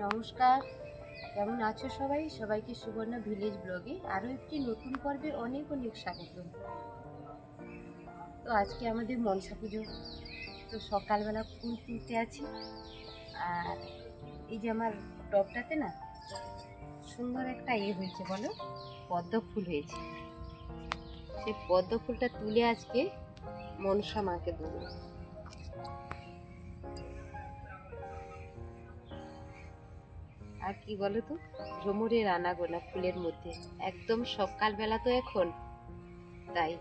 নমস্কার, কেমন আছো সবাই? সবাইকে সুবর্ণা ভিলেজ ব্লগে আরও একটি নতুন পর্বে অনেক অনেক স্বাগত। তো আজকে আমাদের মনসা পুজো, তো সকালবেলা ফুল তুলতে আছি। আর এই যে আমার টবটাতে না সুন্দর একটা হয়েছে, বলো, পদ্ম ফুল হয়েছে। সেই পদ্ম ফুলটা তুলে আজকে মনসা মাকে দেবো। আর কি বলো তো, ভ্রমরের আনাগোনা ফুলের মধ্যে একদম সকালবেলা তো এখন, তাই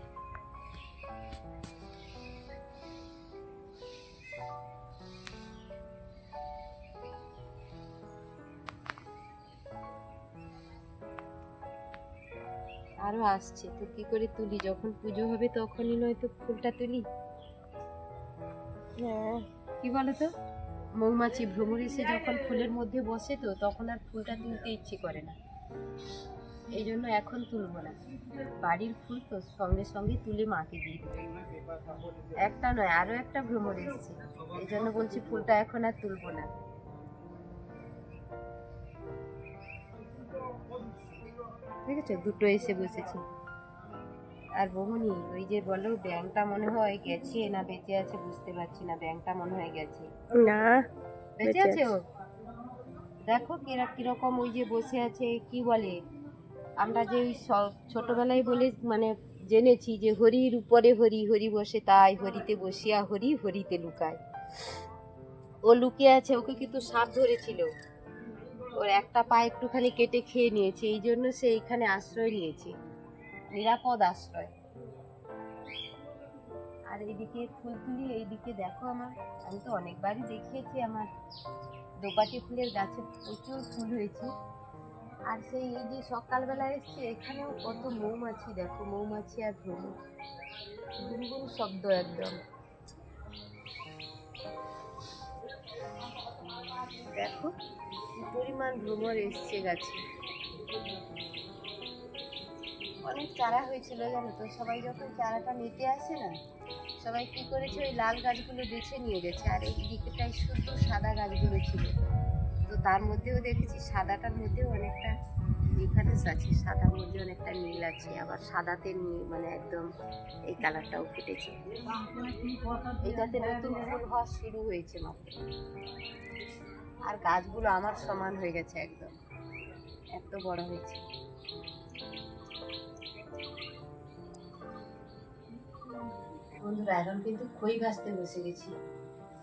আরো আসছে। তো কি করে তুলি? যখন পুজো হবে তখনই নয়তো ফুলটা তুলি। কি বলতো, মৌমাছি ভ্রমর এসে যখন ফুলের মধ্যে বসে তো তখন আর ফুলটা তুলতে ইচ্ছে করে না, এই জন্য এখন তুলবো না। বাড়ির ফুল তো সঙ্গে সঙ্গে তুলে মাকে দিয়ে দেবো। একটা নয়, আরো একটা ভ্রমর এসছে, এই জন্য বলছি ফুলটা এখন আর তুলবো না। দেখেছো, দুটো এসে বসেছে। আর বমনি, ওই যে বলো, ব্যাংকটা মনে হয় গেছে না বেঁচে আছে বুঝতে পারছি না। ব্যাংকটা মনে হয় গেছে। না, বেঁচে আছে ও। দেখো কিরকম ওই যে বসে আছে, কি বলে, আমরা যে ওই ছোটবেলায় বলে মানে জেনেছি যে হরির উপরে হরি, হরি বসে তাই হরিতে বসিয়া হরি হরিতে লুকায়। ও লুকিয়ে আছে, ওকে কিন্তু সাপ ধরেছিল। ওর একটা পা একটুখানি কেটে খেয়ে নিয়েছে, এই জন্য সে এইখানে আশ্রয় নিয়েছে, নিরাপদ আশ্রয়। আর এইদিকে ফুল তুলি, এইদিকে দেখো আমার, আমি তো অনেকবারই দেখিয়েছি আমার দোপাটি ফুলের গাছে প্রচুর ফুল হয়েছে। আর সেই এই যে সকালবেলা এসছে, এখানেও কত মৌমাছি, দেখো মৌমাছি আর ভ্রমর, গুনগুন শব্দ একদম। দেখো কি পরিমাণ ভ্রমর এসছে গাছে। অনেক চারা হয়েছিল জানো তো, সবাই যখন চারাটা নিতে আসে না, সবাই কি করেছে, ওই লাল গাছগুলো বেছে নিয়ে গেছে, আর এই দিকটাই শুধু সাদা গাছগুলো ছিল। তো তার মধ্যেও দেখেছি সাদাটার মধ্যেও অনেকটা ডিফারেন্স আছে, সাদার মধ্যে অনেকটা নীল আছে, আবার সাদাতে নীল মানে একদম এই কালারটাও ফুটেছে। এটাতে নতুন ফুল হওয়া শুরু হয়েছে মাত্র। আর গাছগুলো আমার সমান হয়ে গেছে একদম, এত বড় হয়েছে। বন্ধুরা, এখন কিন্তু খই ভাজতে বসে গেছি।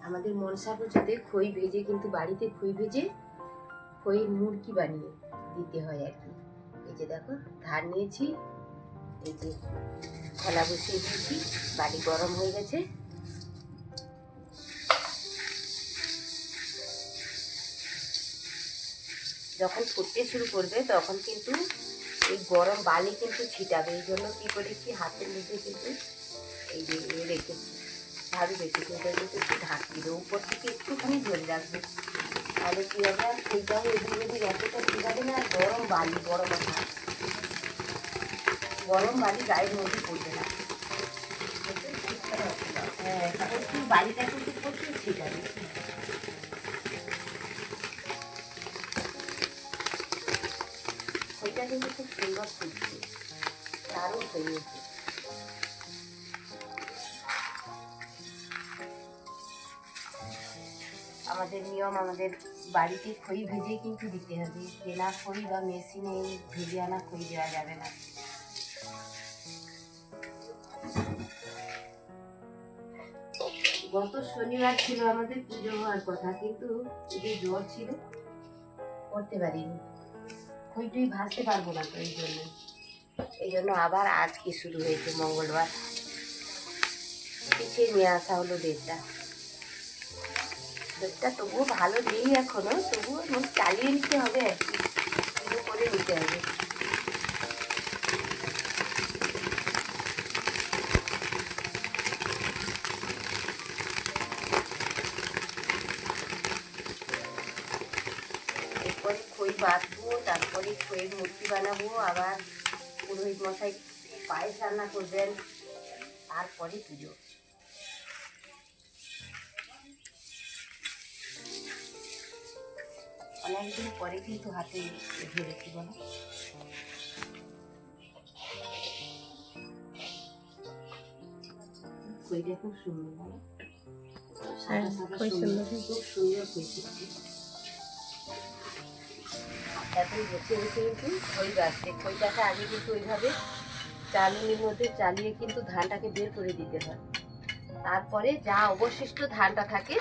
আমাদের মনসা পুজোতে খই ভেজে, কিন্তু বাড়িতে খই ভেজে খই মুড়কি বানিয়ে দিতে হয় আর কি। এই যে দেখো, ধান নিয়েছি, এই যে খোলা বসিয়ে দিয়েছি, বাড়ি গরম হয়ে গেছে। যখন ফুটতে শুরু করবে তখন কিন্তু এই গরম বালি কিন্তু ছিটাবে, এই জন্য কি করেছি, হাতের মধ্যে কিন্তু এই যে রেখেছি, ঝাড়ু রেখেছি, ওটা কিন্তু একটু ঢাকি দেবো, উপর থেকে একটুখানি ঝরে রাখবে। তাহলে কি হবে, সেইটাও এদিকে যদি এতটা ছিটাবে না, গরম বালি, গরম বালি গায়ের মধ্যে পড়বে না। হ্যাঁ, প্রচুর বালিটা কিন্তু প্রচুর ছিটাবে। ওইটা কিন্তু খুব সুন্দর ফুটছে, দারুণ হয়েছে। আমাদের নিয়ম, আমাদের বাড়িতে খই ভেজে কিন্তু দিতে হবে, কেনা খই বা মেশিনে ভেজে আনা খই দেওয়া যাবে না। গত শনিবার ছিল আমাদের পুজো হওয়ার কথা, কিন্তু যে জ্বর ছিল করতে পারিনি, খইটুই ভাজতে পারবো না, তো এই জন্য আবার আজকে শুরু হয়েছে, মঙ্গলবার পিছিয়ে নিয়ে আসা হলো ডেটটা। তবুও ভালো নেই এখনো, তবুও চালিয়ে নিতে হবে আর কি, পুজো করে নিতে হবে। এরপরে খই বাঁধবো, তারপরে খইয়ের মূর্তি বানাবো, আবার পুরোহিত মশাই পায়েস রান্না করবেন, তারপরে পুজো। অনেকদিন পরে কিন্তু হাতে ধরেছি বলো। খইটা খুব সুন্দর বলো, সাদা সাদা সুন্দর, খুব সুন্দর খই শিখছে। এখন বসে বসে কিন্তু খই বাড়ছে। খইটাকে আগে কিন্তু ওইভাবে চালনির মধ্যে চালিয়ে কিন্তু ধানটাকে বের করে দিতে হয়, তারপরে যা অবশিষ্ট ধানটা থাকে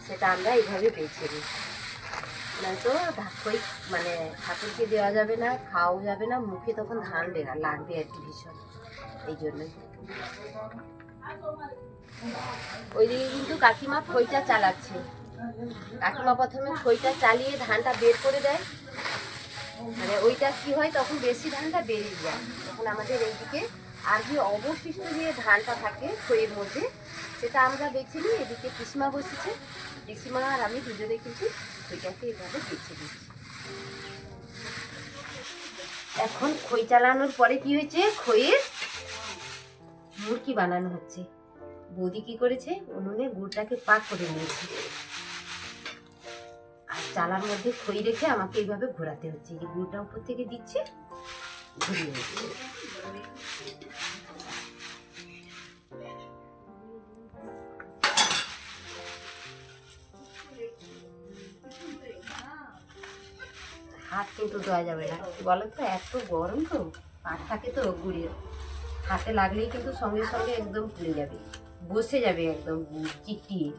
সেটা আমরা এইভাবে বেছে নিই। নয়তো খই মানে ঠাকুরকে দেওয়া যাবে না, খাওয়াও যাবে না, মুখে তখন ধান লাগবে আর কি ভীষণ। এই জন্যই ওইদিকে কিন্তু কাকিমা খইটা চালাচ্ছে। কাকিমা প্রথমে খইটা চালিয়ে ধানটা বের করে দেয়, মানে ওইটা কি হয় তখন বেশি ধানটা বেরিয়ে যায়। তখন আমাদের এইদিকে আর যে অবশিষ্ট যে ধানটা থাকে খইয়ের মধ্যে সেটা আমরা বেছে নিই। এদিকে পিসিমা বসেছে, পিসিমা আর আমি দুজনে কিন্তু খইটাকে এভাবে বেছে দিচ্ছি। এখন খই চালানোর পরে কি হয়েছে, খইয়ের মুরকি বানানো হচ্ছে। বৌদি কি করেছে, উনুনে গুড়টাকে পাক করে নিয়েছে আর চালার মধ্যে খই রেখে আমাকে এইভাবে ঘোরাতে হচ্ছে। এই যে গুড়টা উপর থেকে দিচ্ছে, ঘুরিয়ে হচ্ছে। হাত কিন্তু দেওয়া যাবে না বলো তো, এত গরম তো, পাট থাকে তো গুড়ের, হাতে লাগলেই কিন্তু সঙ্গে সঙ্গে একদম পুড়ে যাবে, বসে যাবে একদম চিটিয়ে।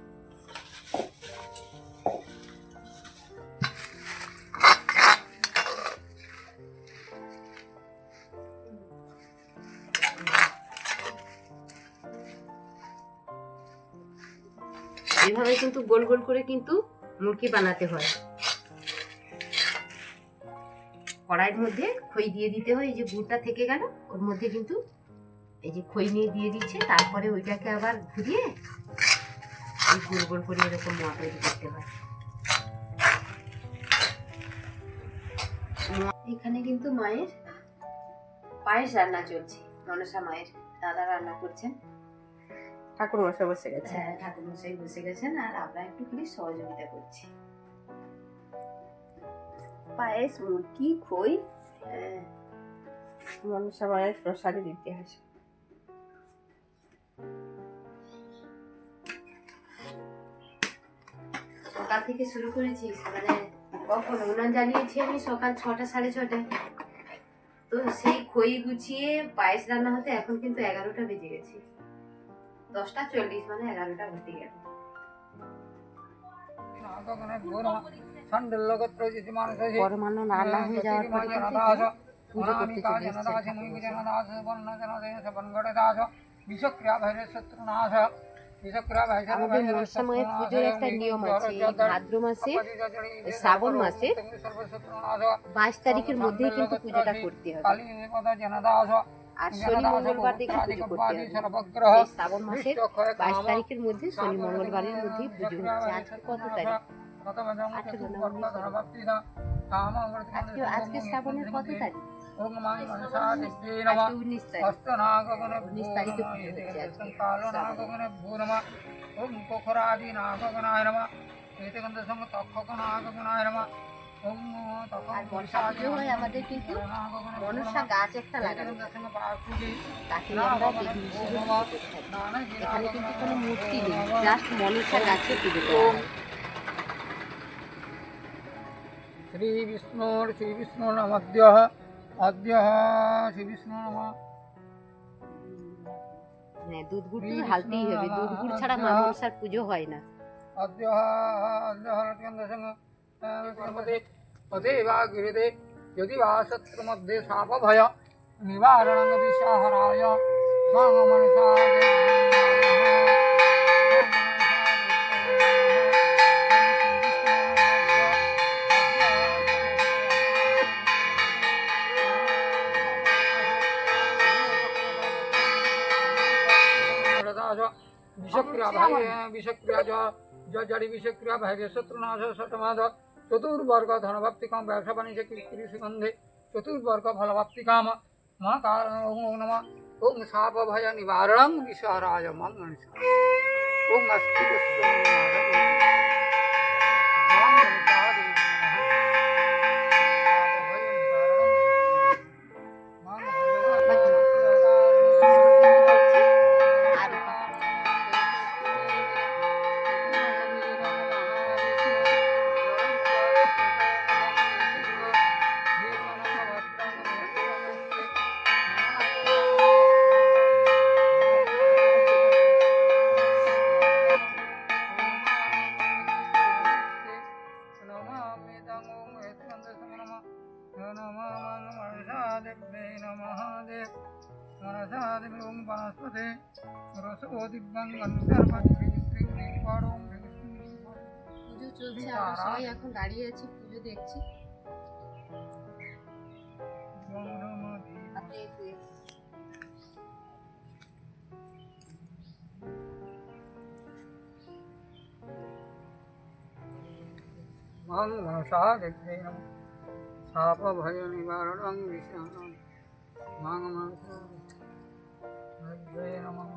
এভাবে কিন্তু গোল গোল করে কিন্তু মুরকি বানাতে হয়। কড়াইয়ের মধ্যে খই দিয়ে দিতে হয়। এই যে গুড়টা থেকে গেল ওর মধ্যে কিন্তু এই যে খই নিয়ে দিয়ে দিচ্ছে, তারপরে ওইটাকে আবার ঘুরিয়ে এই গোল গোল করে এরকম মোয়া তৈরি করতে হয়। এখানে কিন্তু মায়ের পায়েস রান্না চলছে, মনসা মায়ের দাদা রান্না করছেন, ঠাকুর মশাই বসে গেছে। হ্যাঁ ঠাকুর মশাই বসে গেছেন আর আমরা একটু খালি সহযোগিতা করছি। পায়েস, মুরকি, খই, মনসা মায়ের প্রসাদের ইতিহাস। সকাল থেকে শুরু করেছি, মানে কখন উনান জ্বালিয়েছি আমি সকাল 6টা 6:30টায়, তো সেই খই গুছিয়ে পায়েস রান্না হতে এখন কিন্তু 11টা বেজে গেছে, 10টা 40 মানে 11টা ঘটে গেল। পরমান্ন রান্না হয়ে যাওয়ার পরে পুজো করতে চলে এসেছে। আমাদের মনসা মায়ের পুজোর একটা নিয়ম আছে, এই ভাদ্র মাসে শ্রাবণ মাসে 22 তারিখের মধ্যেই কিন্তু পুজোটা করতে হবে, আর শনি মঙ্গলবার দেখে পুজো করতে হবে। শ্রাবণ মাসের 22 তারিখের মধ্যে শনি মঙ্গলবারের মধ্যেই পুজো হচ্ছে। আজকে কত তারিখ? 18 আজকে শ্রাবণের কত তারিখ? 19 তারিখে পুজো হচ্ছে আজকে। আর মনসা পুজো হয় আমাদের কিন্তু মনসা গাছ একটা লাগানো, তাকে আমরা দেবী হিসেবে পুজো করে থাকি। এখানে কিন্তু কোনো মূর্তি নেই, জাস্ট মনসা গাছে পুজো করা হয়। শ্রী বিষ্ণুর নামাদ্যঃ আদ্যঃ শ্রী বিষ্ণু নমঃ। হ্যাঁ, দুধ গুড় তো ঢালতেই হবে, দুধ গুড় ছাড়া মা মনসার পুজো হয় না। আদ্যঃ রতিন্দসং পদেবা গিরিতে যদি বা শত্রু মধ্যে শাপ ভয় নিবারণং বিশাহরায় মাং মনসা বিষক্রিয়া জড়ি বিষক্রিয়া ভাইরে শত্রুনাশ শতমাধ চতুর্বর্গ ধনভাপ্তিকাম ব্যবসা বাণিজ্য কৃষিগন্ধে চতুর্বর্গ ফলভাপ্তিকাম মা ওং নম ওং শাপ ভয় নিবারণং বিশাহরায় মাং মনসা ওং অস্তি নমঃ মনসা দেবী নমঃ দেব মনসা দেবী ওম বনস্পতে রসো দিব্যং অন্তর্ভক্তি শ্রী পরম পুজো চলছে, আমরা সবাই এখন দাঁড়িয়ে আছি, পুজো দেখছি। আপনি একটু মনসা দেবী নমঃ শাপ ভয় নিবারণং বিষ্ণু মাং মনসা দেবী নমঃ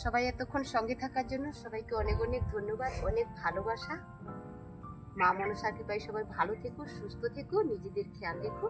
সবাই এতক্ষণ সঙ্গে থাকার জন্য সবাইকে অনেক অনেক ধন্যবাদ, অনেক ভালোবাসা। মা মনসার কৃপায় সবাই ভালো থেকো, সুস্থ থেকো, নিজেদের খেয়াল রেখো।